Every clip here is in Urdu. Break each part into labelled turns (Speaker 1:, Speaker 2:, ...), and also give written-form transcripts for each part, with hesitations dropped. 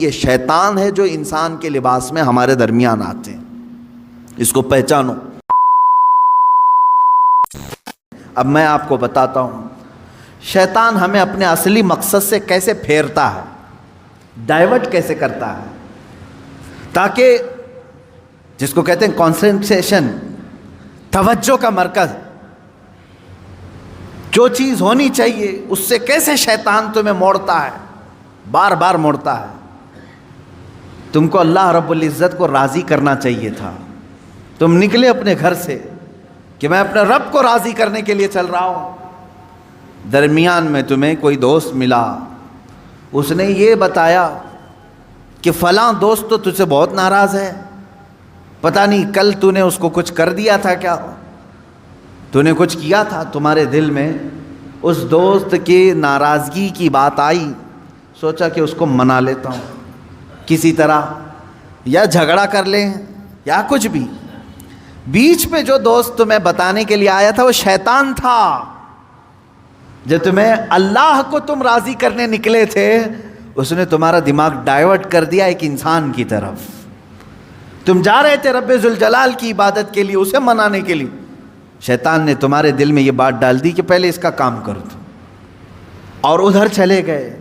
Speaker 1: یہ شیطان ہے جو انسان کے لباس میں ہمارے درمیان آتے ہیں، اس کو پہچانو۔ اب میں آپ کو بتاتا ہوں شیطان ہمیں اپنے اصلی مقصد سے کیسے پھیرتا ہے، ڈائیورٹ کیسے کرتا ہے، تاکہ جس کو کہتے ہیں کانسنٹریشن، توجہ کا مرکز، جو چیز ہونی چاہیے اس سے کیسے شیطان تمہیں موڑتا ہے، بار بار موڑتا ہے۔ تم کو اللہ رب العزت کو راضی کرنا چاہیے تھا، تم نکلے اپنے گھر سے کہ میں اپنے رب کو راضی کرنے کے لیے چل رہا ہوں، درمیان میں تمہیں کوئی دوست ملا، اس نے یہ بتایا کہ فلاں دوست تو تجھ سے بہت ناراض ہے، پتہ نہیں کل تو نے اس کو کچھ کر دیا تھا، کیا تو نے کچھ کیا تھا، تمہارے دل میں اس دوست کی ناراضگی کی بات آئی، سوچا کہ اس کو منا لیتا ہوں کسی طرح، یا جھگڑا کر لیں یا کچھ بھی۔ بیچ میں جو دوست تمہیں بتانے کے لیے آیا تھا وہ شیطان تھا، جو تمہیں اللہ کو تم راضی کرنے نکلے تھے اس نے تمہارا دماغ ڈائیورٹ کر دیا ایک انسان کی طرف۔ تم جا رہے تھے رب ذوالجلال کی عبادت کے لیے، اسے منانے کے لیے، شیطان نے تمہارے دل میں یہ بات ڈال دی کہ پہلے اس کا کام کر دو، اور ادھر چلے گئے،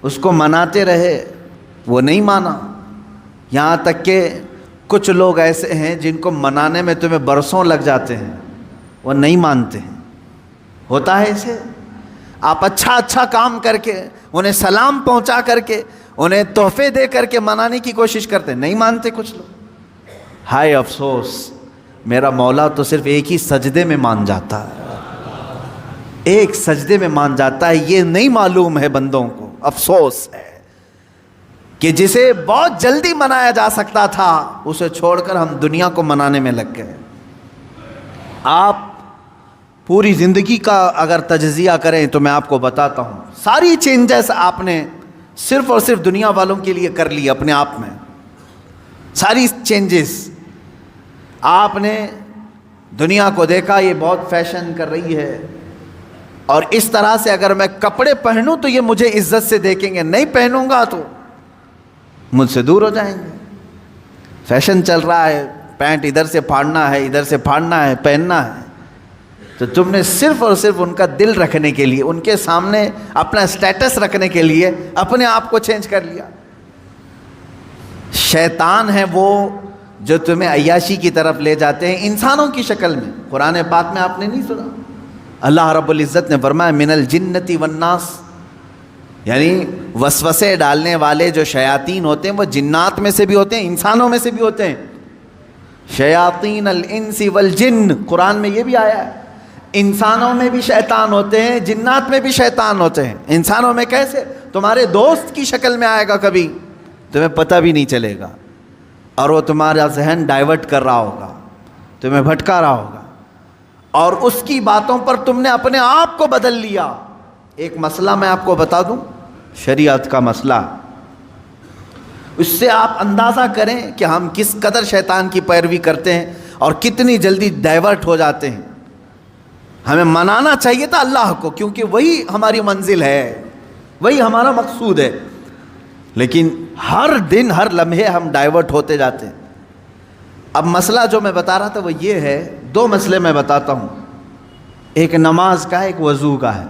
Speaker 1: اس کو مناتے رہے، وہ نہیں مانا، یہاں تک کہ کچھ لوگ ایسے ہیں جن کو منانے میں تمہیں برسوں لگ جاتے ہیں، وہ نہیں مانتے ہیں۔ ہوتا ہے اسے، آپ اچھا کام کر کے، انہیں سلام پہنچا کر کے، انہیں تحفے دے کر کے منانے کی کوشش کرتے ہیں، نہیں مانتے کچھ لوگ۔ ہائے افسوس، میرا مولا تو صرف ایک ہی سجدے میں مان جاتا ہے، ایک سجدے میں مان جاتا ہے، یہ نہیں معلوم ہے بندوں کو۔ افسوس ہے کہ جسے بہت جلدی منایا جا سکتا تھا اسے چھوڑ کر ہم دنیا کو منانے میں لگ گئے۔ آپ پوری زندگی کا اگر تجزیہ کریں تو میں آپ کو بتاتا ہوں ساری چینجز آپ نے صرف اور صرف دنیا والوں کے لیے کر لی اپنے آپ میں، ساری چینجز۔ آپ نے دنیا کو دیکھا یہ بہت فیشن کر رہی ہے، اور اس طرح سے اگر میں کپڑے پہنوں تو یہ مجھے عزت سے دیکھیں گے، نہیں پہنوں گا تو مجھ سے دور ہو جائیں گے۔ فیشن چل رہا ہے، پینٹ ادھر سے پھاڑنا ہے، ادھر سے پھاڑنا ہے، پہننا ہے، تو تم نے صرف اور صرف ان کا دل رکھنے کے لیے، ان کے سامنے اپنا سٹیٹس رکھنے کے لیے اپنے آپ کو چینج کر لیا۔ شیطان ہے وہ جو تمہیں عیاشی کی طرف لے جاتے ہیں انسانوں کی شکل میں۔ قرآن پاک میں آپ نے نہیں سنا، اللہ رب العزت نے فرمایا من الجنتی والناس، یعنی وسوسے ڈالنے والے جو شیاطین ہوتے ہیں وہ جنات میں سے بھی ہوتے ہیں، انسانوں میں سے بھی ہوتے ہیں۔ شیاطین الانس والجن، قرآن میں یہ بھی آیا ہے، انسانوں میں بھی شیطان ہوتے ہیں، جنات میں بھی شیطان ہوتے ہیں۔ انسانوں میں کیسے؟ تمہارے دوست کی شکل میں آئے گا، کبھی تمہیں پتہ بھی نہیں چلے گا، اور وہ تمہارا ذہن ڈائیورٹ کر رہا ہوگا، تمہیں بھٹکا رہا ہوگا، اور اس کی باتوں پر تم نے اپنے آپ کو بدل لیا۔ ایک مسئلہ میں آپ کو بتا دوں، شریعت کا مسئلہ، اس سے آپ اندازہ کریں کہ ہم کس قدر شیطان کی پیروی کرتے ہیں اور کتنی جلدی ڈائیورٹ ہو جاتے ہیں۔ ہمیں منانا چاہیے تھا اللہ کو، کیونکہ وہی ہماری منزل ہے، وہی ہمارا مقصود ہے، لیکن ہر دن ہر لمحے ہم ڈائیورٹ ہوتے جاتے ہیں۔ اب مسئلہ جو میں بتا رہا تھا وہ یہ ہے، دو مسئلے میں بتاتا ہوں، ایک نماز کا ہے، ایک وضو کا ہے۔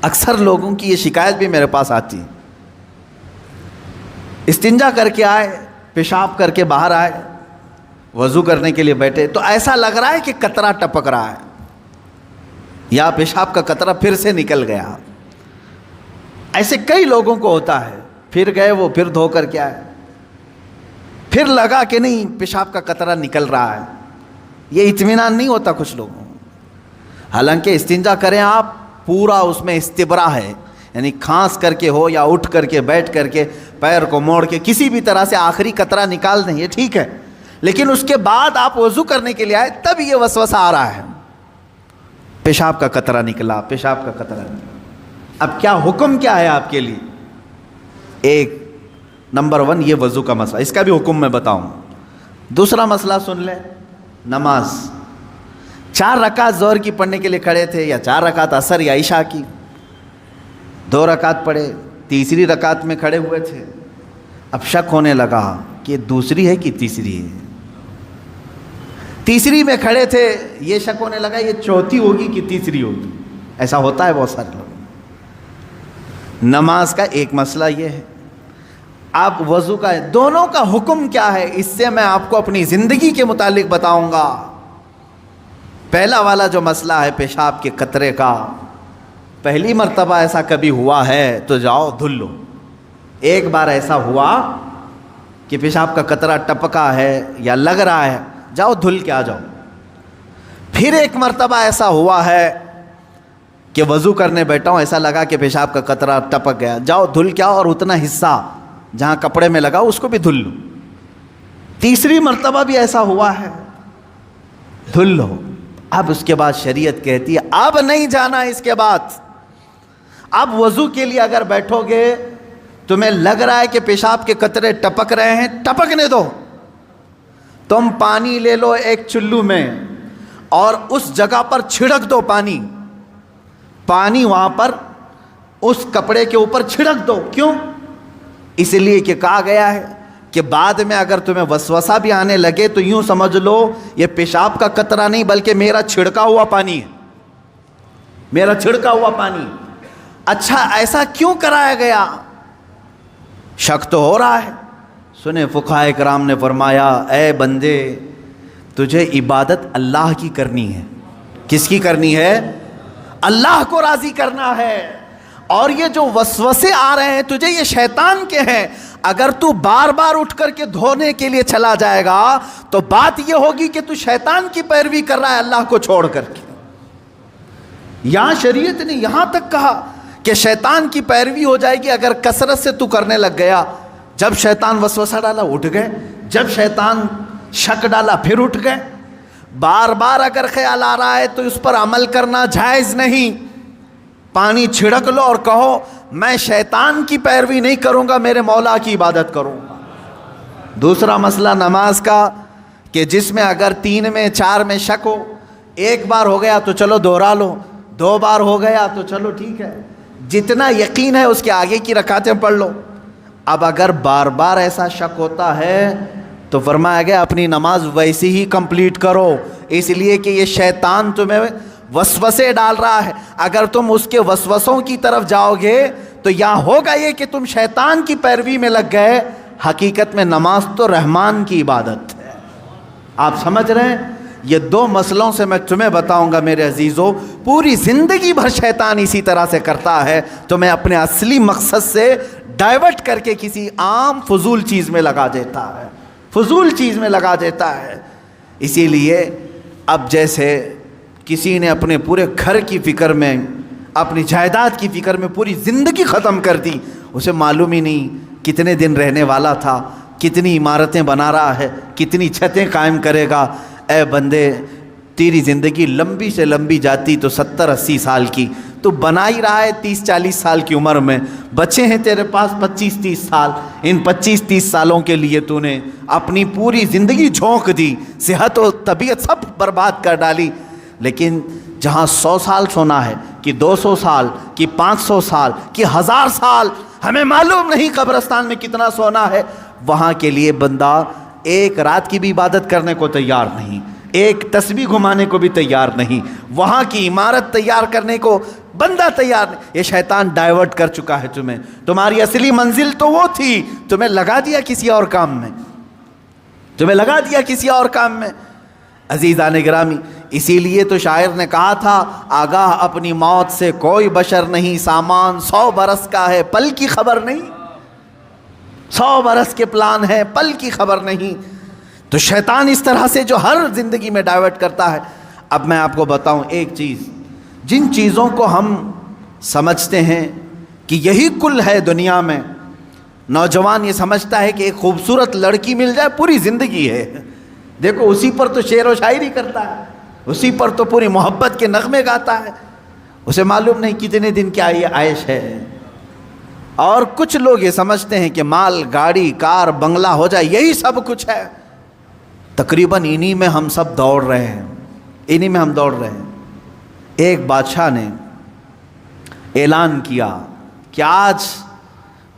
Speaker 1: اکثر لوگوں کی یہ شکایت بھی میرے پاس آتی ہے، استنجا کر کے آئے، پیشاب کر کے باہر آئے، وضو کرنے کے لیے بیٹھے تو ایسا لگ رہا ہے کہ قطرہ ٹپک رہا ہے، یا پیشاب کا قطرہ پھر سے نکل گیا۔ ایسے کئی لوگوں کو ہوتا ہے، پھر گئے وہ، پھر دھو کر کے آئے، پھر لگا کہ نہیں پیشاب کا قطرہ نکل رہا ہے، یہ اطمینان نہیں ہوتا کچھ لوگوں کو۔ حالانکہ استنجا کریں آپ، پورا اس میں استبرا ہے، یعنی کھانس کر کے ہو یا اٹھ کر کے، بیٹھ کر کے، پیر کو موڑ کے، کسی بھی طرح سے آخری قطرہ نکال دیں، یہ ٹھیک ہے۔ لیکن اس کے بعد آپ وضو کرنے کے لیے آئے، تب یہ وسوسہ آ رہا ہے، پیشاب کا قطرہ نکلا، پیشاب کا قطرہ نکلا۔ اب کیا حکم کیا ہے آپ کے لیے؟ ایک نمبر 1 یہ وضو کا مسئلہ، اس کا بھی حکم میں بتاؤں۔ دوسرا مسئلہ سن لیں، نماز 4 رکعت ظہر کی پڑھنے کے لیے کھڑے تھے، یا 4 رکعت عصر یا عشاء کی، 2 رکعت پڑھے، تیسری رکعت میں کھڑے ہوئے تھے، اب شک ہونے لگا کہ دوسری ہے کہ تیسری ہے. تیسری میں کھڑے تھے، یہ شک ہونے لگا یہ چوتھی ہوگی کہ تیسری ہوگی. ایسا ہوتا ہے بہت سارے لوگ. نماز کا ایک مسئلہ یہ ہے. آپ وضو کا ہے، دونوں کا حکم کیا ہے اس سے میں آپ کو اپنی زندگی کے متعلق بتاؤں گا. پہلا والا جو مسئلہ ہے پیشاب کے قطرے کا، پہلی مرتبہ ایسا کبھی ہوا ہے تو جاؤ دھل لو. ایک بار ایسا ہوا کہ پیشاب کا قطرہ ٹپکا ہے یا لگ رہا ہے، جاؤ دھل کے آ جاؤ. پھر ایک مرتبہ ایسا ہوا ہے کہ وضو کرنے بیٹھا ہوں، ایسا لگا کہ پیشاب کا قطرہ ٹپک گیا، جاؤ دھل کے آؤ اور اتنا حصہ جہاں کپڑے میں لگا اس کو بھی دھل لو. تیسری مرتبہ بھی ایسا ہوا ہے، دھل لو. اب اس کے بعد شریعت کہتی ہے اب نہیں جانا اس کے بعد. اب وضو کے لیے اگر بیٹھو گے تمہیں لگ رہا ہے کہ پیشاب کے قطرے ٹپک رہے ہیں، ٹپکنے دو. تم پانی لے لو ایک چلو میں اور اس جگہ پر چھڑک دو پانی وہاں پر اس کپڑے کے اوپر چھڑک دو. کیوں؟ اس لیے کہ کہا گیا ہے کہ بعد میں اگر تمہیں وسوسہ بھی آنے لگے تو یوں سمجھ لو یہ پیشاب کا قطرہ نہیں بلکہ میرا چھڑکا ہوا پانی ہے، میرا چھڑکا ہوا پانی. اچھا ایسا کیوں کرایا گیا؟ شک تو ہو رہا ہے. سنیں فقہائے کرام نے فرمایا اے بندے تجھے عبادت اللہ کی کرنی ہے. کس کی کرنی ہے؟ اللہ کو راضی کرنا ہے. اور یہ جو وسوسے آ رہے ہیں تجھے یہ شیطان کے ہیں. اگر تو بار بار اٹھ کر کے دھونے کے لیے چلا جائے گا تو بات یہ ہوگی کہ تو شیطان کی پیروی کر رہا ہے اللہ کو چھوڑ کر کے. یہاں شریعت نے یہاں تک کہا کہ شیطان کی پیروی ہو جائے گی اگر کثرت سے تو کرنے لگ گیا. جب شیطان وسوسہ ڈالا اٹھ گئے، جب شیطان شک ڈالا پھر اٹھ گئے. بار بار اگر خیال آ رہا ہے تو اس پر عمل کرنا جائز نہیں. پانی چھڑک لو اور کہو میں شیطان کی پیروی نہیں کروں گا، میرے مولا کی عبادت کروں گا. دوسرا مسئلہ نماز کا کہ جس میں اگر 3 میں 4 میں شک ہو، ایک بار ہو گیا تو چلو دوہرا لو، 2 بار ہو گیا تو چلو ٹھیک ہے، جتنا یقین ہے اس کے آگے کی رکعتیں پڑھ لو. اب اگر بار بار ایسا شک ہوتا ہے تو فرمایا گیا اپنی نماز ویسی ہی کمپلیٹ کرو، اس لیے کہ یہ شیطان تمہیں وسوسے ڈال رہا ہے. اگر تم اس کے وسوسوں کی طرف جاؤ گے تو یہاں ہوگا یہ کہ تم شیطان کی پیروی میں لگ گئے. حقیقت میں نماز تو رحمان کی عبادت ہے. آپ سمجھ رہے ہیں؟ یہ 2 مسئلوں سے میں تمہیں بتاؤں گا میرے عزیزو. پوری زندگی بھر شیطان اسی طرح سے کرتا ہے، تو میں اپنے اصلی مقصد سے ڈائیورٹ کر کے کسی عام فضول چیز میں لگا دیتا ہے، فضول چیز میں لگا دیتا ہے. اسی لیے اب جیسے کسی نے اپنے پورے گھر کی فکر میں، اپنی جائیداد کی فکر میں پوری زندگی ختم کر دی، اسے معلوم ہی نہیں کتنے دن رہنے والا تھا، کتنی عمارتیں بنا رہا ہے، کتنی چھتیں قائم کرے گا. اے بندے تیری زندگی لمبی سے لمبی جاتی تو 70-80 سال کی، تو بنا ہی رہا ہے 30-40 سال کی عمر میں. بچے ہیں تیرے پاس 25-30 سال، ان 25-30 سالوں کے لیے تو نے اپنی پوری زندگی جھونک دی، صحت و طبیعت سب برباد کر ڈالی. لیکن جہاں 100 سال سونا ہے کہ 200 سال کہ 500 سال کہ 1000 سال، ہمیں معلوم نہیں قبرستان میں کتنا سونا ہے، وہاں کے لیے بندہ ایک رات کی بھی عبادت کرنے کو تیار نہیں، ایک تسبیح گھمانے کو بھی تیار نہیں، وہاں کی عمارت تیار کرنے کو بندہ تیار نہیں. یہ شیطان ڈائیورٹ کر چکا ہے تمہیں. تمہاری اصلی منزل تو وہ تھی، تمہیں لگا دیا کسی اور کام میں، تمہیں لگا دیا کسی اور کام میں. عزیزان گرامی، اسی لیے تو شاعر نے کہا تھا آگاہ اپنی موت سے کوئی بشر نہیں، سامان 100 برس کا ہے پل کی خبر نہیں. 100 برس کے پلان ہے پل کی خبر نہیں. تو شیطان اس طرح سے جو ہر زندگی میں ڈائیورٹ کرتا ہے. اب میں آپ کو بتاؤں ایک چیز، جن چیزوں کو ہم سمجھتے ہیں کہ یہی کل ہے دنیا میں، نوجوان یہ سمجھتا ہے کہ ایک خوبصورت لڑکی مل جائے پوری زندگی ہے. دیکھو اسی پر تو شعر و شاعری کرتا ہے، اسی پر تو پوری محبت کے نغمے گاتا ہے، اسے معلوم نہیں کتنے دن کیا یہ عائش ہے. اور کچھ لوگ یہ سمجھتے ہیں کہ مال گاڑی کار بنگلہ ہو جائے یہی سب کچھ ہے. تقریباً انہی میں ہم سب دوڑ رہے ہیں، انہی میں ہم دوڑ رہے ہیں. ایک بادشاہ نے اعلان کیا کہ آج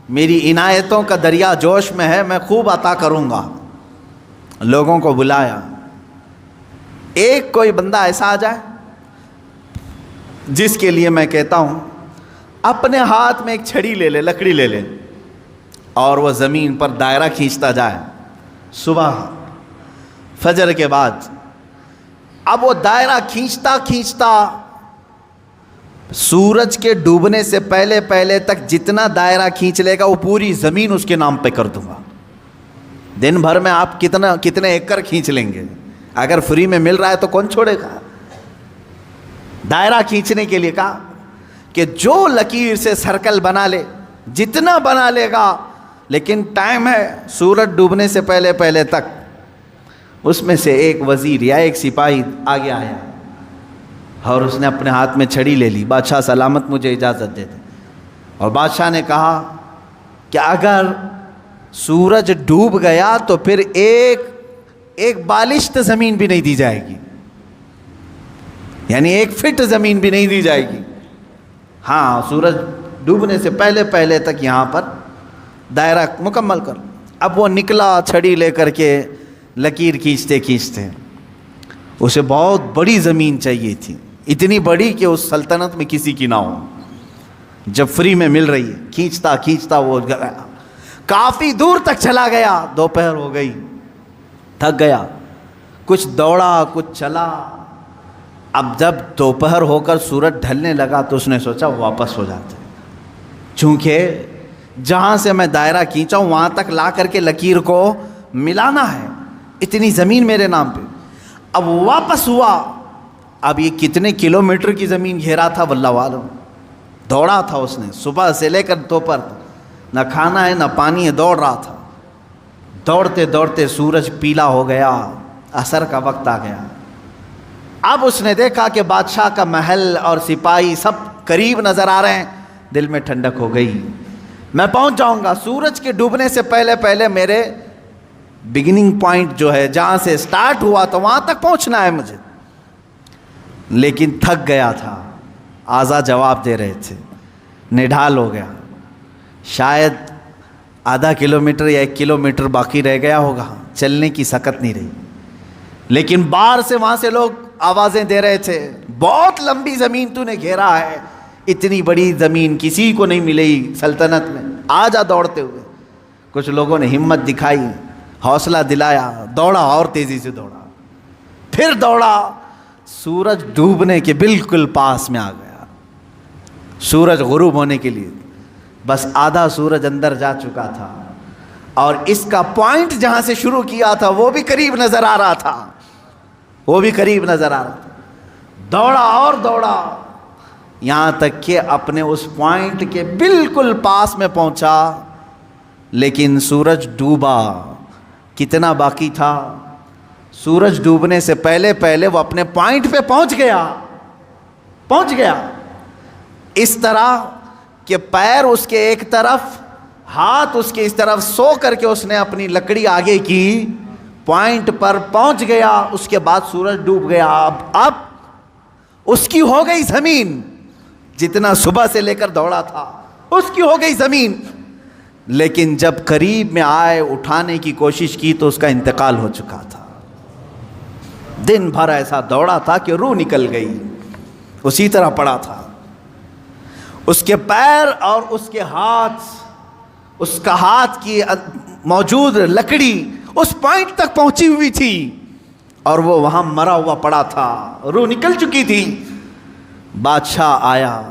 Speaker 1: میری عنایتوں کا دریا جوش میں ہے، میں خوب عطا کروں گا۔ لوگوں کو بلایا، ایک کوئی بندہ ایسا آ جائے جس کے لیے میں کہتا ہوں اپنے ہاتھ میں ایک چھڑی لے لے، لکڑی لے لے، اور وہ زمین پر دائرہ کھینچتا جائے صبح فجر کے بعد۔ اب وہ دائرہ کھینچتا کھینچتا سورج کے ڈوبنے سے پہلے پہلے تک جتنا دائرہ کھینچ لے گا وہ پوری زمین اس کے نام پہ کر دوں گا۔ دن بھر میں آپ کتنے ایکڑ کھینچ لیں گے؟ اگر فری میں مل رہا ہے تو کون چھوڑے گا؟ دائرہ کھینچنے کے لیے کہا کہ جو لکیر سے سرکل بنا لے، جتنا بنا لے گا، لیکن ٹائم ہے سورج ڈوبنے سے پہلے پہلے تک۔ اس میں سے ایک وزیر یا ایک سپاہی آگے آیا اور اس نے اپنے ہاتھ میں چھڑی لے لی، بادشاہ سلامت مجھے اجازت دے دے۔ اور بادشاہ نے کہا کہ اگر سورج ڈوب گیا تو پھر ایک بالشت زمین بھی نہیں دی جائے گی، یعنی 1 فٹ زمین بھی نہیں دی جائے گی۔ ہاں، سورج ڈوبنے سے پہلے پہلے تک یہاں پر دائرہ مکمل کر۔ اب وہ نکلا چھڑی لے کر کے، لکیر کھینچتے کھینچتے، اسے بہت بڑی زمین چاہیے تھی، اتنی بڑی کہ اس سلطنت میں کسی کی نہ ہو، جب فری میں مل رہی ہے۔ کھینچتا کھینچتا وہ کافی دور تک چلا گیا، دوپہر ہو گئی، تھک گیا، کچھ دوڑا کچھ چلا۔ اب جب دوپہر ہو کر سورج ڈھلنے لگا تو اس نے سوچا واپس ہو جاتے، چونکہ جہاں سے میں دائرہ کھینچا ہوں وہاں تک لا کر کے لکیر کو ملانا ہے، اتنی زمین میرے نام پہ۔ اب واپس ہوا، اب یہ کتنے کلومیٹر کی زمین گھیرا تھا واللہ عالم۔ دوڑا تھا اس نے صبح سے لے کر دوپہر، نہ کھانا ہے نہ پانی ہے، دوڑ رہا تھا۔ دوڑتے دوڑتے سورج پیلا ہو گیا، عصر کا وقت آ گیا۔ اب اس نے دیکھا کہ بادشاہ کا محل اور سپاہی سب قریب نظر آ رہے ہیں، دل میں ٹھنڈک ہو گئی، میں پہنچ جاؤں گا۔ سورج کے ڈوبنے سے پہلے پہلے میرے بگننگ پوائنٹ جو ہے، جہاں سے سٹارٹ ہوا تو وہاں تک پہنچنا ہے مجھے، لیکن تھک گیا تھا، آزا جواب دے رہے تھے، نڈھال ہو گیا، شاید آدھا کلومیٹر یا 1 کلومیٹر باقی رہ گیا ہوگا، چلنے کی سکت نہیں رہی۔ لیکن باہر سے وہاں سے لوگ آوازیں دے رہے تھے، بہت لمبی زمین تو نے گھیرا ہے، اتنی بڑی زمین کسی کو نہیں ملے سلطنت میں، آ جا دوڑتے ہوئے۔ کچھ لوگوں نے ہمت دکھائی، حوصلہ دلایا، دوڑا اور تیزی سے دوڑا، پھر دوڑا، سورج ڈوبنے کے بالکل پاس میں آ گیا، سورج غروب ہونے کے لیے بس آدھا سورج اندر جا چکا تھا، اور اس کا پوائنٹ جہاں سے شروع کیا تھا وہ بھی قریب نظر آ رہا تھا، وہ بھی قریب نظر آ رہا تھا۔ دوڑا اور دوڑا، یہاں تک کہ اپنے اس پوائنٹ کے بالکل پاس میں پہنچا، لیکن سورج ڈوبا۔ کتنا باقی تھا؟ سورج ڈوبنے سے پہلے پہلے وہ اپنے پوائنٹ پہ پہنچ گیا، اس طرح کہ پیر اس کے ایک طرف، ہاتھ اس کے اس طرف، سو کر کے اس نے اپنی لکڑی آگے کی، پوائنٹ پر پہنچ گیا۔ اس کے بعد سورج ڈوب گیا۔ اب اس کی ہو گئی زمین، جتنا صبح سے لے کر دوڑا تھا اس کی ہو گئی زمین، لیکن جب قریب میں آئے اٹھانے کی کوشش کی تو اس کا انتقال ہو چکا تھا۔ دن بھر ایسا دوڑا تھا کہ روح نکل گئی، اسی طرح پڑا تھا۔ اس کے پیر اور اس کے ہاتھ، اس کا ہاتھ کی موجود لکڑی اس پوائنٹ تک پہنچی ہوئی تھی، اور وہ وہاں مرا ہوا پڑا تھا، روح نکل چکی تھی۔ بادشاہ آیا،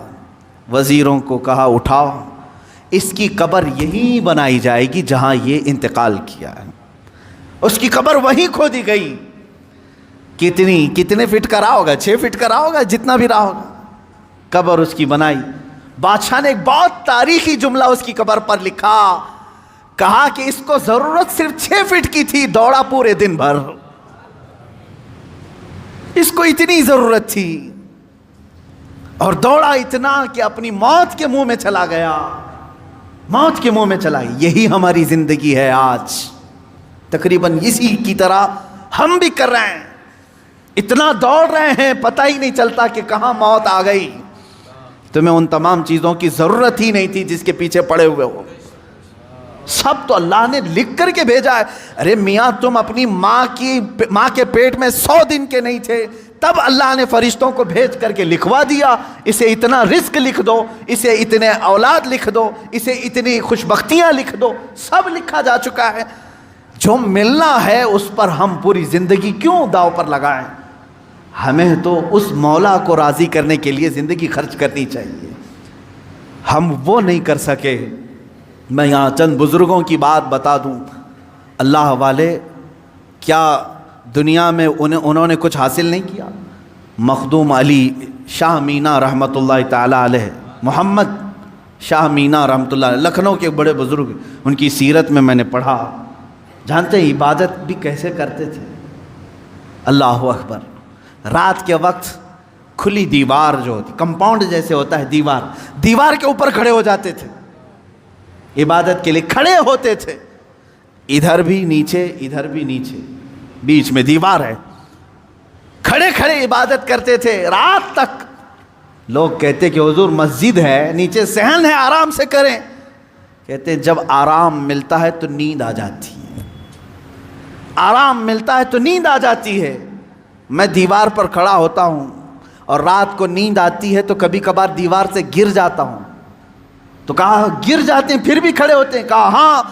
Speaker 1: وزیروں کو کہا اٹھاؤ، اس کی قبر یہیں بنائی جائے گی جہاں یہ انتقال کیا ہے۔ اس کی قبر وہیں کھودی گئی۔ کتنے فٹ کا رہا ہوگا؟ 6 فٹ کا رہا ہوگا، جتنا بھی رہا ہوگا، قبر اس کی بنائی۔ بادشاہ نے ایک بہت تاریخی جملہ اس کی قبر پر لکھا، کہا کہ اس کو ضرورت صرف 6 فٹ کی تھی، دوڑا پورے دن بھر، اس کو اتنی ضرورت تھی، اور دوڑا اتنا کہ اپنی موت کے منہ میں چلا گیا، موت کے منہ میں چلا گیا۔ یہی ہماری زندگی ہے آج، تقریباً اسی کی طرح ہم بھی کر رہے ہیں، اتنا دوڑ رہے ہیں، پتہ ہی نہیں چلتا کہ کہاں موت آ گئی۔ تمہیں ان تمام چیزوں کی ضرورت ہی نہیں تھی جس کے پیچھے پڑے ہوئے ہو، سب تو اللہ نے لکھ کر کے بھیجا ہے. ارے میاں تم اپنی ماں کے پیٹ میں 100 دن کے نہیں تھے, تب اللہ نے فرشتوں کو بھیج کر کے لکھوا دیا, اسے اتنا رزق لکھ دو, اسے اتنے اولاد لکھ دو, اسے اتنی خوشبختیاں لکھ دو, سب لکھا جا چکا ہے. جو ملنا ہے اس پر ہم پوری زندگی کیوں داؤ پر لگائیں؟ ہمیں تو اس مولا کو راضی کرنے کے لیے زندگی خرچ کرنی چاہیے. ہم وہ نہیں کر سکے. میں یہاں چند بزرگوں کی بات بتا دوں. اللہ والے کیا دنیا میں انہوں نے کچھ حاصل نہیں کیا؟ مخدوم علی شاہ مینا رحمۃ اللہ تعالی علیہ, محمد شاہ مینا رحمۃ اللہ علیہ, لکھنؤ کے بڑے بزرگ, ان کی سیرت میں نے پڑھا. جانتے ہیں عبادت بھی کیسے کرتے تھے؟ اللہ اکبر. رات کے وقت کھلی دیوار جو ہوتی, کمپاؤنڈ جیسے ہوتا ہے دیوار کے اوپر کھڑے ہو جاتے تھے, عبادت کے لیے کھڑے ہوتے تھے. ادھر بھی نیچے, ادھر بھی نیچے, بیچ میں دیوار ہے, کھڑے کھڑے عبادت کرتے تھے رات تک. لوگ کہتے کہ حضور مسجد ہے, نیچے صحن ہے, آرام سے کریں. کہتے جب آرام ملتا ہے تو نیند آ جاتی ہے, آرام ملتا ہے تو نیند آ جاتی ہے. میں دیوار پر کھڑا ہوتا ہوں اور رات کو نیند آتی ہے تو کبھی کبھار دیوار سے گر جاتا ہوں. تو کہا گر جاتے ہیں پھر بھی کھڑے ہوتے ہیں؟ کہا ہاں,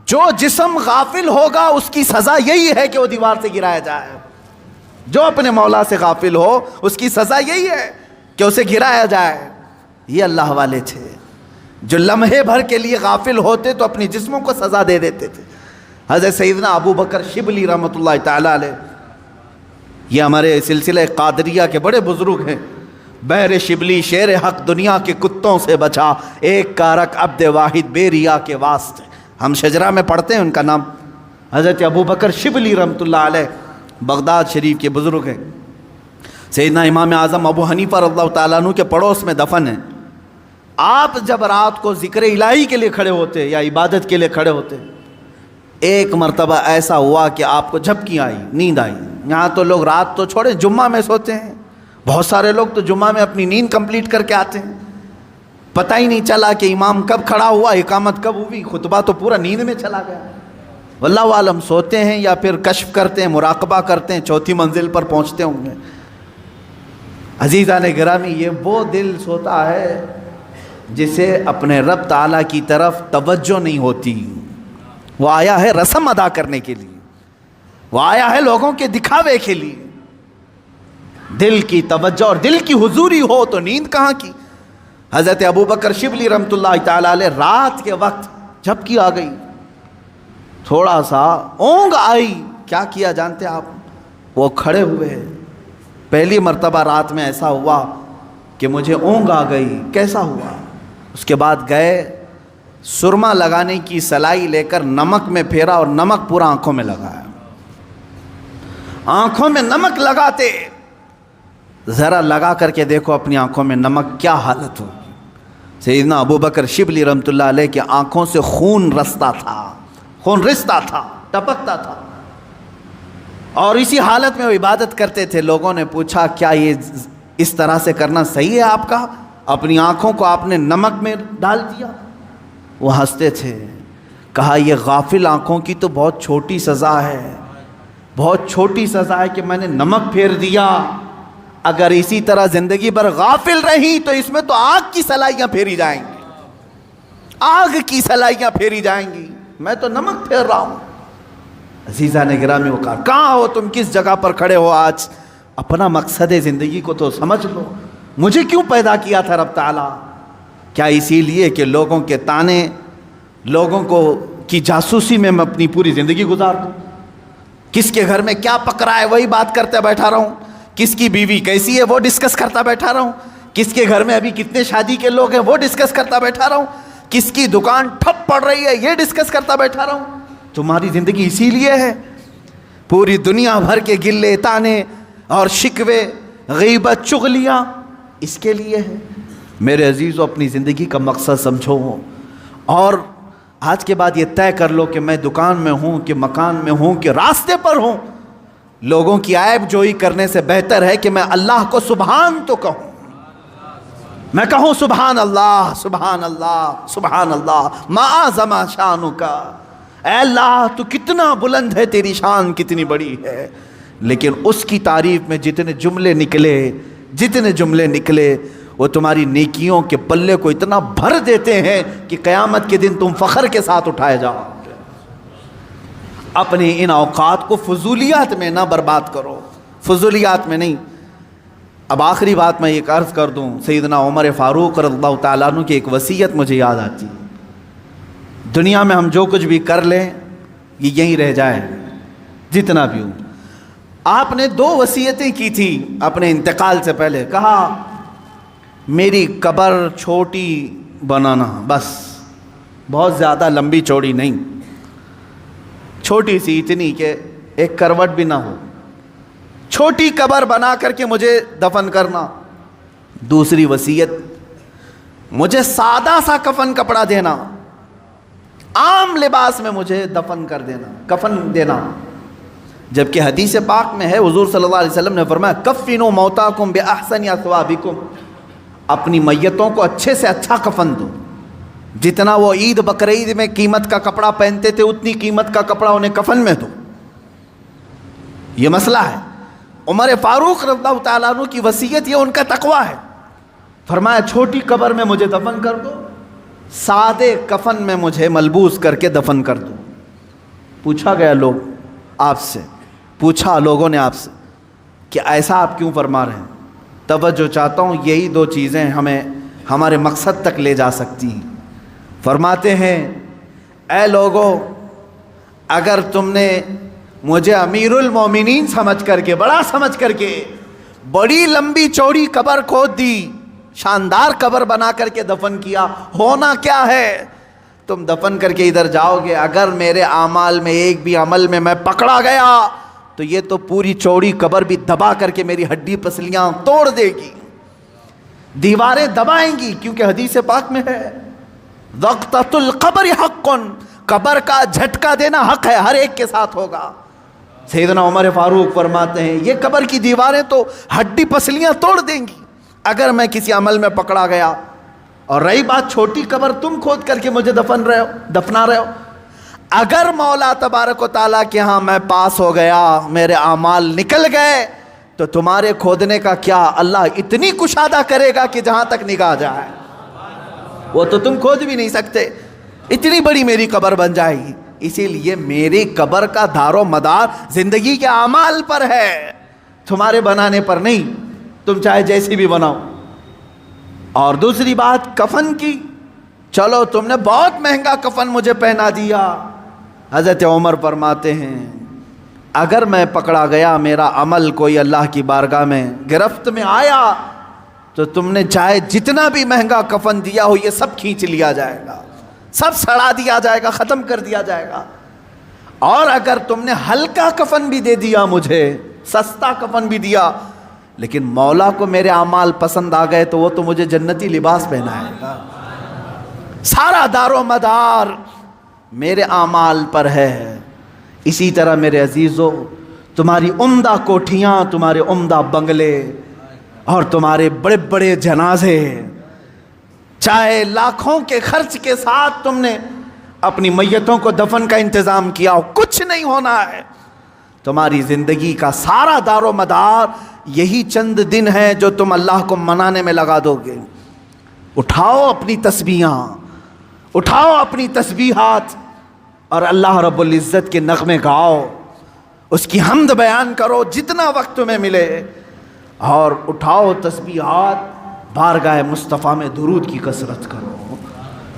Speaker 1: جو جسم غافل ہوگا اس کی سزا یہی ہے کہ وہ دیوار سے گرایا جائے. جو اپنے مولا سے غافل ہو اس کی سزا یہی ہے کہ اسے گرایا جائے. یہ اللہ والے تھے جو لمحے بھر کے لیے غافل ہوتے تو اپنی جسموں کو سزا دے دیتے تھے. حضرت سیدنا ابو بکر شبلی رحمۃ اللہ تعالی علیہ, یہ ہمارے سلسلہ قادریہ کے بڑے بزرگ ہیں. بہر شبلی شیر حق دنیا کے کتوں سے بچا, ایک کارک عبد واحد بے ریا کے واسطے. ہم شجرہ میں پڑھتے ہیں ان کا نام. حضرت ابو بکر شبلی رحمۃ اللہ علیہ بغداد شریف کے بزرگ ہیں. سیدنا امام اعظم ابو حنیفہ رضی اللہ تعالیٰ عنہ کے پڑوس میں دفن ہیں. آپ جب رات کو ذکر الہی کے لیے کھڑے ہوتے یا عبادت کے لیے کھڑے ہوتے, ایک مرتبہ ایسا ہوا کہ آپ کو جھپکی آئی, نیند آئی. یہاں تو لوگ رات تو چھوڑے جمعہ میں سوتے ہیں, بہت سارے لوگ تو جمعہ میں اپنی نیند کمپلیٹ کر کے آتے ہیں. پتہ ہی نہیں چلا کہ امام کب کھڑا ہوا, اقامت کب ہوئی, خطبہ تو پورا نیند میں چلا گیا. واللہ عالم سوتے ہیں یا پھر کشف کرتے ہیں, مراقبہ کرتے ہیں, چوتھی منزل پر پہنچتے ہوں گے. عزیزان گرامی, یہ وہ دل سوتا ہے جسے اپنے رب تعالیٰ کی طرف توجہ نہیں ہوتی. وہ آیا ہے رسم ادا کرنے کے لیے, وہ آیا ہے لوگوں کے دکھاوے کے لیے. دل کی توجہ اور دل کی حضوری ہو تو نیند کہاں کی. حضرت ابو بکر شبلی رحمۃ اللہ تعالی علیہ رات کے وقت جھپکی آ گئی, تھوڑا سا اونگ آئی. کیا کیا جانتے آپ؟ وہ کھڑے ہوئے. پہلی مرتبہ رات میں ایسا ہوا کہ مجھے اونگ آ گئی. کیسا ہوا؟ اس کے بعد گئے, سرما لگانے کی سلائی لے کر نمک میں پھیرا اور نمک پورا آنکھوں میں لگایا. آنکھوں میں نمک لگاتے, ذرا لگا کر کے دیکھو اپنی آنکھوں میں نمک کیا حالت ہوگی. سیدنا ابو بکر شبلی رحمۃ اللہ علیہ کی آنکھوں سے خون رستا تھا, خون رستا تھا, ٹپکتا تھا, اور اسی حالت میں وہ عبادت کرتے تھے. لوگوں نے پوچھا کیا یہ اس طرح سے کرنا صحیح ہے آپ کا؟ اپنی آنکھوں کو آپ نے نمک میں ڈال دیا. وہ ہنستے تھے. کہا یہ غافل آنکھوں کی تو بہت چھوٹی سزا ہے, بہت چھوٹی سزا ہے کہ میں نے نمک پھیر دیا. اگر اسی طرح زندگی بھر غافل رہی تو اس میں تو آگ کی سلائیاں پھیری جائیں گی, آگ کی سلائیاں پھیری جائیں گی. میں تو نمک پھیر رہا ہوں. عزیزان گرامی, وہ کہا کہاں ہو تم, کس جگہ پر کھڑے ہو آج؟ اپنا مقصد زندگی کو تو سمجھ لو. مجھے کیوں پیدا کیا تھا رب تعالیٰ؟ کیا اسی لیے کہ لوگوں کے تانے, لوگوں کو کی جاسوسی میں اپنی پوری زندگی گزار دوں؟ کس کے گھر میں کیا پک رہا ہے وہی بات کرتے بیٹھا رہا ہوں, کس کی بیوی کیسی ہے وہ ڈسکس کرتا بیٹھا رہا ہوں, کس کے گھر میں ابھی کتنے شادی کے لوگ ہیں وہ ڈسکس کرتا بیٹھا رہا ہوں, کس کی دکان ٹھپ پڑ رہی ہے یہ ڈسکس کرتا بیٹھا رہا ہوں؟ تمہاری زندگی اسی لیے ہے. پوری دنیا بھر کے گلے تانے اور شکوے, غیبت, چغلیاں اس کے لیے ہے. میرے عزیزو, اپنی زندگی کا مقصد سمجھو, اور آج کے بعد یہ طے کر لو کہ میں دکان میں ہوں کہ مکان میں ہوں کہ راستے پر ہوں, لوگوں کی عیب جوئی کرنے سے بہتر ہے کہ میں اللہ کو سبحان تو کہوں. میں کہوں سبحان اللہ سبحان اللہ سبحان اللہ ما اعظم شانک، اے اللہ تو کتنا بلند ہے، تیری شان کتنی بڑی ہے. لیکن اس کی تعریف میں جتنے جملے نکلے وہ تمہاری نیکیوں کے پلے کو اتنا بھر دیتے ہیں کہ قیامت کے دن تم فخر کے ساتھ اٹھائے جاؤ. اپنے ان اوقات کو فضولیات میں نہ برباد کرو، فضولیات میں نہیں. اب آخری بات میں ایک عرض کر دوں، سیدنا عمر فاروق رضی اللہ تعالیٰ عنہ کی ایک وصیت مجھے یاد آتی ہے. دنیا میں ہم جو کچھ بھی کر لیں یہ یہیں رہ جائے جتنا بھی ہو. آپ نے 2 وصیتیں کی تھی اپنے انتقال سے پہلے. کہا میری قبر چھوٹی بنانا، بس بہت زیادہ لمبی چوڑی نہیں، چھوٹی سی، اتنی کہ ایک کروٹ بھی نہ ہو، چھوٹی قبر بنا کر کے مجھے دفن کرنا. دوسری وصیت، مجھے سادہ سا کفن کپڑا دینا، عام لباس میں مجھے دفن کر دینا، کفن دینا. جبکہ حدیث پاک میں ہے، حضور صلی اللہ علیہ وسلم نے فرمایا کفنوا موتاکم باحسن اثوابکم، اپنی میتوں کو اچھے سے اچھا کفن دو. جتنا وہ عید بقرعید میں قیمت کا کپڑا پہنتے تھے اتنی قیمت کا کپڑا انہیں کفن میں دو. یہ مسئلہ ہے. عمر فاروق رضی اللہ تعالیٰ عنہ کی وصیت، یہ ان کا تقویٰ ہے. فرمایا چھوٹی قبر میں مجھے دفن کر دو، سادے کفن میں مجھے ملبوس کر کے دفن کر دو. پوچھا گیا لوگوں نے آپ سے کہ ایسا آپ کیوں فرما رہے ہیں؟ توجہ چاہتا ہوں، یہی 2 چیزیں ہمیں ہمارے مقصد تک لے جا سکتی ہیں. فرماتے ہیں اے لوگو، اگر تم نے مجھے امیر المومنین سمجھ کر کے، بڑا سمجھ کر کے بڑی لمبی چوڑی قبر کھود دی، شاندار قبر بنا کر کے دفن کیا، ہونا کیا ہے؟ تم دفن کر کے ادھر جاؤ گے، اگر میرے اعمال میں ایک بھی عمل میں پکڑا گیا تو یہ تو پوری چوڑی قبر بھی دبا کر کے میری ہڈی پسلیاں توڑ دے گی، دیواریں دبائیں گی. کیونکہ حدیث پاک میں ہے وقتۃ القبر حق، قبر کا جھٹکا دینا حق ہے، ہر ایک کے ساتھ ہوگا. سیدنا عمر فاروق فرماتے ہیں یہ قبر کی دیواریں تو ہڈی پسلیاں توڑ دیں گی اگر میں کسی عمل میں پکڑا گیا. اور رہی بات چھوٹی قبر، تم کھود کر کے مجھے دفنا رہے ہو. اگر مولا تبارک و تعالیٰ کے ہاں میں پاس ہو گیا، میرے اعمال نکل گئے، تو تمہارے کھودنے کا کیا، اللہ اتنی کشادہ کرے گا کہ جہاں تک نگاہ جائے وہ تو تم کھود بھی نہیں سکتے، اتنی بڑی میری قبر بن جائے گی. اسی لیے میری قبر کا دار و مدار زندگی کے اعمال پر ہے، تمہارے بنانے پر نہیں، تم چاہے جیسی بھی بناؤ. اور دوسری بات کفن کی، چلو تم نے بہت مہنگا کفن مجھے پہنا دیا. حضرت عمر فرماتے ہیں اگر میں پکڑا گیا، میرا عمل کوئی اللہ کی بارگاہ میں گرفت میں آیا، تو تم نے چاہے جتنا بھی مہنگا کفن دیا ہو یہ سب کھینچ لیا جائے گا، سب سڑا دیا جائے گا، ختم کر دیا جائے گا. اور اگر تم نے ہلکا کفن بھی دے دیا مجھے، سستا کفن بھی دیا، لیکن مولا کو میرے اعمال پسند آ گئے تو وہ تو مجھے جنتی لباس پہنائے گا. سارا دار و مدار میرے اعمال پر ہے. اسی طرح میرے عزیزو، تمہاری عمدہ کوٹھیاں، تمہارے عمدہ بنگلے اور تمہارے بڑے بڑے جنازے، چاہے لاکھوں کے خرچ کے ساتھ تم نے اپنی میتوں کو دفن کا انتظام کیا ہو، کچھ نہیں ہونا ہے. تمہاری زندگی کا سارا دار و مدار یہی چند دن ہے جو تم اللہ کو منانے میں لگا دو گے. اٹھاؤ اپنی تسبیحاں، اٹھاؤ اپنی تسبیحات اور اللہ رب العزت کے نغمے گاؤ، اس کی حمد بیان کرو جتنا وقت تمہیں ملے، اور اٹھاؤ تسبیحات، بارگاہ مصطفیٰ میں درود کی کثرت کرو.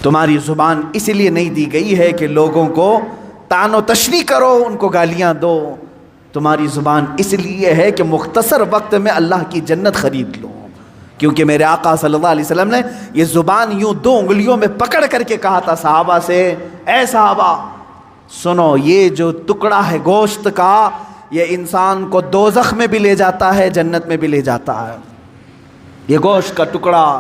Speaker 1: تمہاری زبان اس لیے نہیں دی گئی ہے کہ لوگوں کو طعن و تشنیع کرو، ان کو گالیاں دو. تمہاری زبان اس لیے ہے کہ مختصر وقت میں اللہ کی جنت خرید لو. کیونکہ میرے آقا صلی اللہ علیہ وسلم نے یہ زبان یوں 2 انگلیوں میں پکڑ کر کے کہا تھا صحابہ سے، اے صحابہ سنو، یہ جو ٹکڑا ہے گوشت کا، یہ انسان کو دوزخ میں بھی لے جاتا ہے، جنت میں بھی لے جاتا ہے. یہ گوشت کا ٹکڑا،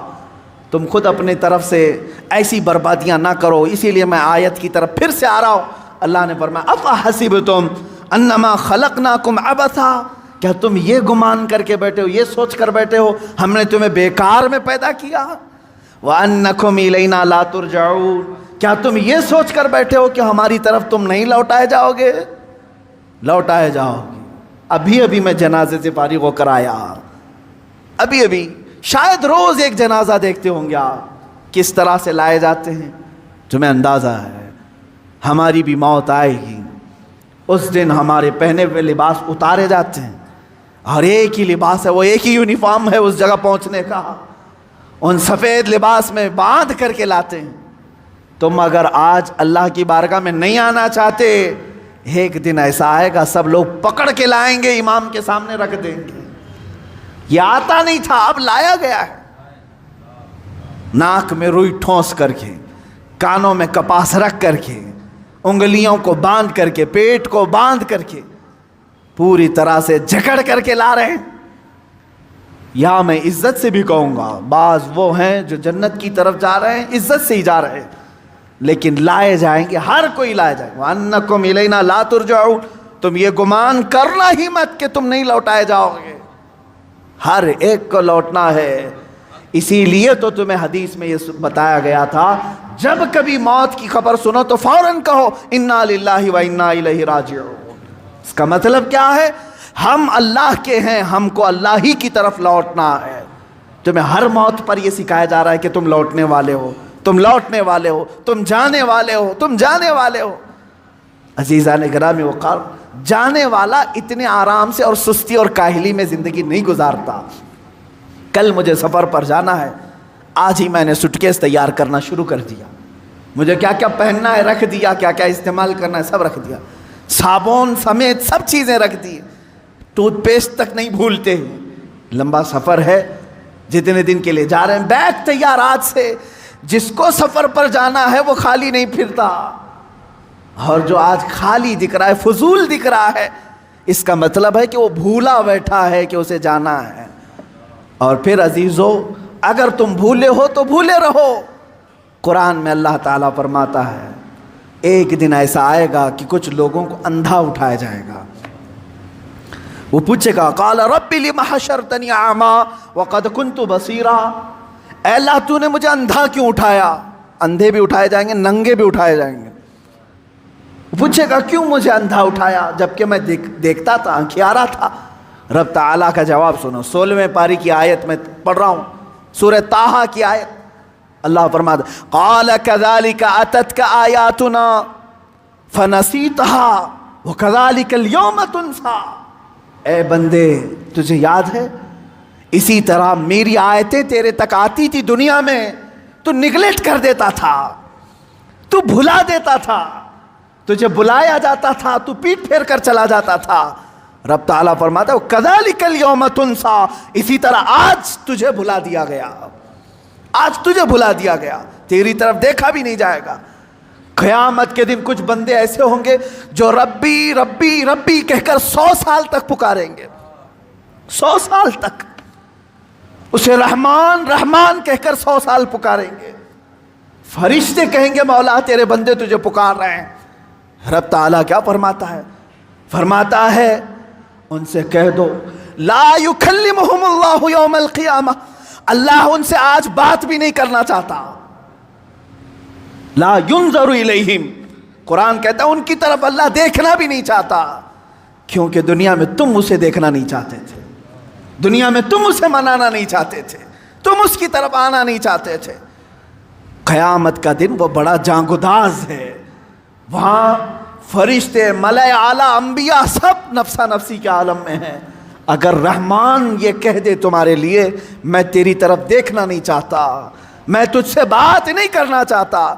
Speaker 1: تم خود اپنے طرف سے ایسی بربادیاں نہ کرو. اسی لیے میں آیت کی طرف پھر سے آ رہا ہوں. اللہ نے فرمایا افحسبتم انما خلقناکم عبثا، کیا تم یہ گمان کر کے بیٹھے ہو، یہ سوچ کر بیٹھے ہو ہم نے تمہیں بیکار میں پیدا کیا؟ وَأَنَّكُمْ إِلَيْنَا لَا تُرْجَعُونَ، کیا تم یہ سوچ کر بیٹھے ہو کہ ہماری طرف تم نہیں لوٹائے جاؤ گے؟ لوٹائے جاؤ گے۔ ابھی ابھی میں جنازے سے فارغ ہو کر آیا، ابھی ابھی، شاید روز ایک جنازہ دیکھتے ہوں گے آپ، کس طرح سے لائے جاتے ہیں۔ تمہیں اندازہ ہے ہماری بھی موت آئے گی، اس دن ہمارے پہنے ہوئے لباس اتارے جاتے ہیں، اور ایک ہی لباس ہے، وہ ایک ہی یونیفارم ہے اس جگہ پہنچنے کا، ان سفید لباس میں باندھ کر کے لاتے ہیں۔ تم اگر آج اللہ کی بارگاہ میں نہیں آنا چاہتے، ایک دن ایسا آئے گا سب لوگ پکڑ کے لائیں گے، امام کے سامنے رکھ دیں گے۔ یہ آتا نہیں تھا، اب لایا گیا ہے۔ ناک میں روئی ٹھونس کر کے، کانوں میں کپاس رکھ کر کے، انگلیوں کو باندھ کر کے، پیٹ کو باندھ کر کے، پوری طرح سے جکڑ کر کے لا رہے ہیں۔ یا میں عزت سے بھی کہوں گا، بعض وہ ہیں جو جنت کی طرف جا رہے ہیں، عزت سے ہی جا رہے ہیں، لیکن لائے جائیں گے، ہر کوئی لائے جائیں گے۔ وَأَنَّكُمْ إِلَيْنَا لَا تُرْجَعُونَ، تم یہ گمان کرنا ہی مت کہ تم نہیں لوٹائے جاؤ گے، ہر ایک کو لوٹنا ہے۔ اسی لیے تو تمہیں حدیث میں یہ بتایا گیا تھا، جب کبھی موت کی خبر سنو تو فوراً کہو اِنَّا لِلَّهِ وَإِنَّا إِلَيْهِ راجعون۔ اس کا مطلب کیا ہے؟ ہم اللہ کے ہیں، ہم کو اللہ ہی کی طرف لوٹنا ہے۔ تمہیں ہر موت پر یہ سکھایا جا رہا ہے کہ تم لوٹنے والے ہو، تم لوٹنے والے ہو، تم جانے والے ہو، تم جانے والے ہو۔ عزیزان گرامی وقار، جانے والا اتنے آرام سے اور سستی اور کاہلی میں زندگی نہیں گزارتا۔ کل مجھے سفر پر جانا ہے، آج ہی میں نے سوٹکیس تیار کرنا شروع کر دیا، مجھے کیا کیا پہننا ہے رکھ دیا، کیا کیا استعمال کرنا ہے سب رکھ دیا، صابن سمیت سب چیزیں رکھ دی، ٹوتھ پیسٹ تک نہیں بھولتے ہیں۔ لمبا سفر ہے، جتنے دن کے لیے جا رہے ہیں، بیگ تیار آج سے۔ جس کو سفر پر جانا ہے وہ خالی نہیں پھرتا، اور جو آج خالی دکھ رہا ہے، فضول دکھ رہا ہے، اس کا مطلب ہے کہ وہ بھولا بیٹھا ہے کہ اسے جانا ہے۔ اور پھر عزیزو، اگر تم بھولے ہو تو بھولے رہو۔ قرآن میں اللہ تعالیٰ فرماتا ہے ایک دن ایسا آئے گا کہ کچھ لوگوں کو اندھا اٹھایا جائے گا، وہ پوچھے گا قال رب لم حشرتنی اعما وقد كنت بصیرا، اے اللہ تو نے مجھے اندھا کیوں اٹھایا؟ اندھے بھی اٹھائے جائیں گے، ننگے بھی اٹھائے جائیں گے۔ پوچھے گا کیوں مجھے اندھا اٹھایا جبکہ میں دیکھتا تھا، آنکھیارا تھا؟ رب تعالیٰ کا جواب سنو، 16ویں پاری کی آیت میں پڑھ رہا ہوں، سورہ طٰہٰ کی آیت۔ اللہ فرماتا قال كذلك اتتك آیاتنا فنسیتها وكذلك اليوم تنسى، اے بندے تجھے یاد ہے اسی طرح میری آیتیں تیرے تک آتی تھی دنیا میں، تو نگلیکٹ کر دیتا تھا، تو بھلا دیتا تھا، تجھے بلایا جاتا تھا تو پیٹ پھیر کر چلا جاتا تھا۔ رب تعالیٰ فرماتا ہے کذالک الیوم تنسیٰ، اسی طرح آج تجھے بھلا دیا گیا، آج تجھے بھلا دیا گیا، تیری طرف دیکھا بھی نہیں جائے گا۔ قیامت کے دن کچھ بندے ایسے ہوں گے جو ربی ربی ربی کہہ کر 100 سال تک پکاریں گے، 100 سال تک اسے رحمان رحمان کہہ کر 100 سال پکاریں گے۔ فرشتے کہیں گے مولا تیرے بندے تجھے پکار رہے ہیں۔ رب تعالیٰ کیا فرماتا ہے؟ فرماتا ہے ان سے کہہ دو لا یکلمہم اللہ یوم القیامہ، اللہ ان سے آج بات بھی نہیں کرنا چاہتا۔ لا ینظر الیہم، قرآن کہتا ہے ان کی طرف اللہ دیکھنا بھی نہیں چاہتا، کیونکہ دنیا میں تم اسے دیکھنا نہیں چاہتے تھے، دنیا میں تم اسے منانا نہیں چاہتے تھے، تم اس کی طرف آنا نہیں چاہتے تھے۔ قیامت کا دن وہ بڑا جانگداز ہے، وہاں فرشتے ملائے اعلیٰ انبیاء سب نفسا نفسی کے عالم میں ہیں۔ اگر رحمان یہ کہہ دے تمہارے لیے میں تیری طرف دیکھنا نہیں چاہتا، میں تجھ سے بات نہیں کرنا چاہتا،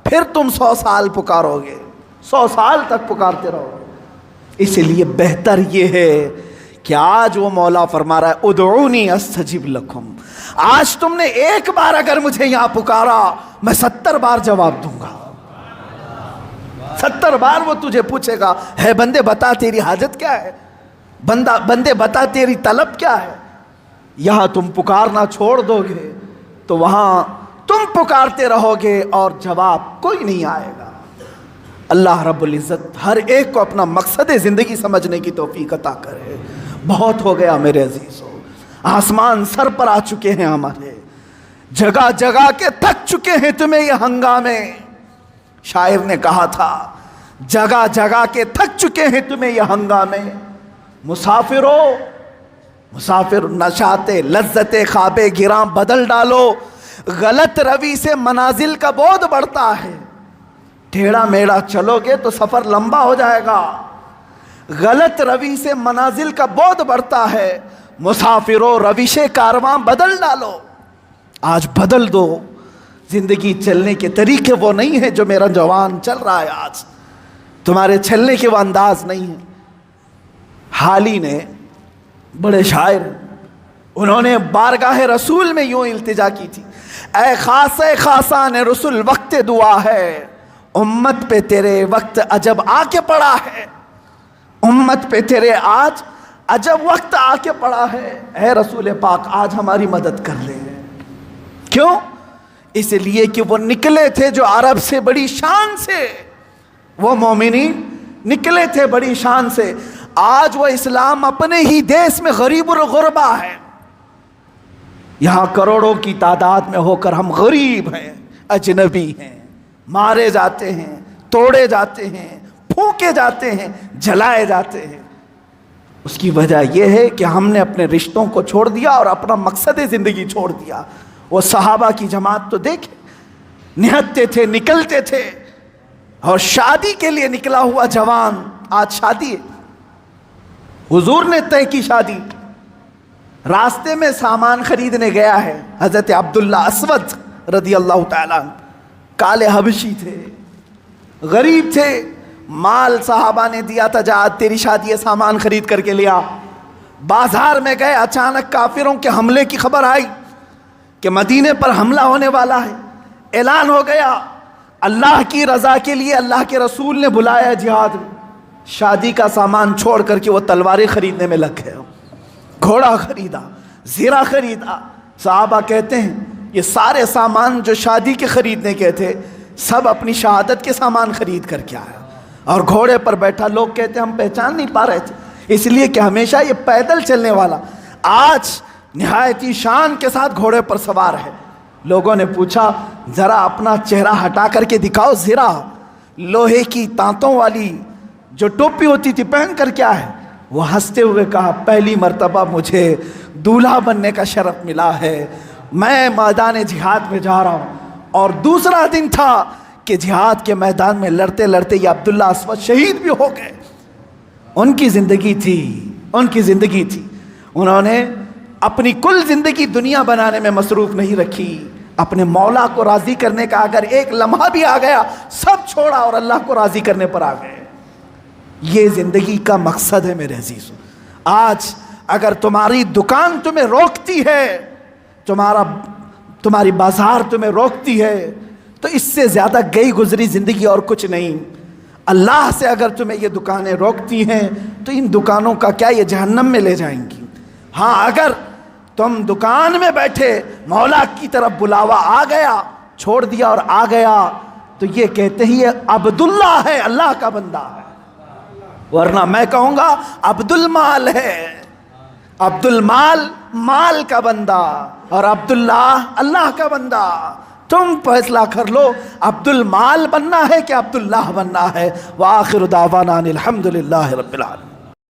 Speaker 1: پھر تم 100 سال پکارو گے، 100 سال تک پکارتے رہو گے۔ اس لیے بہتر یہ ہے کہ آج وہ مولا فرما رہا ہے ادعونی استجب لکم، آج تم نے ایک بار اگر مجھے یہاں پکارا میں 70 بار جواب دوں گا، 70 بار وہ تجھے پوچھے گا ہے بندے بتا تیری حاجت کیا ہے، بندے بتا تیری طلب کیا ہے۔ یہاں تم پکارنا چھوڑ دو گے تو وہاں تم پکارتے رہو گے اور جواب کوئی نہیں آئے گا۔ اللہ رب العزت ہر ایک کو اپنا مقصد زندگی سمجھنے کی توفیق عطا کرے۔ بہت ہو گیا میرے عزیزو، آسمان سر پر آ چکے ہیں ہمارے، جگہ جگہ کے تھک چکے ہیں تمہیں یہ ہنگامے. شاعر نے کہا تھا جگہ جگہ کے تھک چکے ہیں تمہیں یہ ہنگامے. مسافر نشاط لذت خواب گراں بدل ڈالو. غلط روی سے منازل کا بودھ بڑھتا ہے. ٹیڑھا میڑھا چلو گے تو سفر لمبا ہو جائے گا. غلط روی سے منازل کا بودھ بڑھتا ہے. مسافرو روش کارواں بدل ڈالو. آج بدل دو. زندگی چلنے کے طریقے وہ نہیں ہیں جو میرا جوان چل رہا ہے آج. تمہارے چلنے کے وہ انداز نہیں ہیں. حالی نے بڑے شاعر، انہوں نے بارگاہ رسول میں یوں التجا کی تھی، اے خاصان رسول وقت دعا ہے، امت پہ تیرے وقت عجب آ کے پڑا ہے. امت پہ تیرے آج عجب وقت آ کے پڑا ہے. اے رسول پاک آج ہماری مدد کر لے. کیوں؟ اس لیے کہ وہ نکلے تھے جو عرب سے بڑی شان سے، وہ مومنین نکلے تھے بڑی شان سے. آج وہ اسلام اپنے ہی دیش میں غریب الغربا ہے. یہاں کروڑوں کی تعداد میں ہو کر ہم غریب ہیں، اجنبی ہیں، مارے جاتے ہیں، توڑے جاتے ہیں، پھونکے جاتے ہیں، جلائے جاتے ہیں. اس کی وجہ یہ ہے کہ ہم نے اپنے رشتوں کو چھوڑ دیا اور اپنا مقصد زندگی چھوڑ دیا. وہ صحابہ کی جماعت تو دیکھیں، نہتے تھے، نکلتے تھے، اور شادی کے لیے نکلا ہوا جوان آج شادی ہے. حضور نے طے کی شادی. راستے میں سامان خریدنے گیا ہے حضرت عبداللہ اسود رضی اللہ تعالیٰ عنہ. کالے حبشی تھے، غریب تھے. مال صحابہ نے دیا تھا، جا تیری شادی ہے، سامان خرید کر کے لیا. بازار میں گئے، اچانک کافروں کے حملے کی خبر آئی کہ مدینے پر حملہ ہونے والا ہے. اعلان ہو گیا. اللہ کی رضا کے لیے اللہ کے رسول نے بلایا جہاد میں. شادی کا سامان چھوڑ کر کے وہ تلواریں خریدنے میں لگ گئے. گھوڑا خریدا، زیرہ خریدا. صحابہ کہتے ہیں یہ سارے سامان جو شادی کے خریدنے کے تھے سب اپنی شہادت کے سامان خرید کر کے آیا. اور گھوڑے پر بیٹھا. لوگ کہتے ہیں ہم پہچان نہیں پا رہے تھے، اس لیے کہ ہمیشہ یہ پیدل چلنے والا آج نہایتی شان کے ساتھ گھوڑے پر سوار ہے. لوگوں نے پوچھا ذرا اپنا چہرہ ہٹا کر کے دکھاؤ زیرہ. لوہے کی تانتوں والی جو ٹوپی ہوتی تھی پہن کر کیا ہے. وہ ہنستے ہوئے کہا پہلی مرتبہ مجھے دولہا بننے کا شرف ملا ہے. میں میدان جہاد میں جا رہا ہوں، اور دوسرا دن تھا کہ جہاد کے میدان میں لڑتے لڑتے یہ عبداللہ اسود شہید بھی ہو گئے. ان کی زندگی تھی، ان کی زندگی تھی. انہوں نے اپنی کل زندگی دنیا بنانے میں مصروف نہیں رکھی. اپنے مولا کو راضی کرنے کا اگر ایک لمحہ بھی آ گیا سب چھوڑا اور اللہ کو راضی کرنے پر آ گئے. یہ زندگی کا مقصد ہے میرے عزیزو. آج اگر تمہاری دکان تمہیں روکتی ہے، تمہاری بازار تمہیں روکتی ہے، تو اس سے زیادہ گئی گزری زندگی اور کچھ نہیں. اللہ سے اگر تمہیں یہ دکانیں روکتی ہیں تو ان دکانوں کا کیا یہ جہنم میں لے جائیں گی. ہاں اگر تم دکان میں بیٹھے مولا کی طرف بلاوا آ گیا، چھوڑ دیا اور آ گیا، تو یہ کہتے ہی یہ عبداللہ ہے، اللہ کا بندہ ہے. ورنہ میں کہوں گا عبد المال ہے. عبد المال مال کا بندہ اور عبداللہ اللہ کا بندہ. تم فیصلہ کر لو عبد المال بننا ہے کہ عبداللہ بننا ہے. وآخر دعوانا الحمدللہ رب العالمین.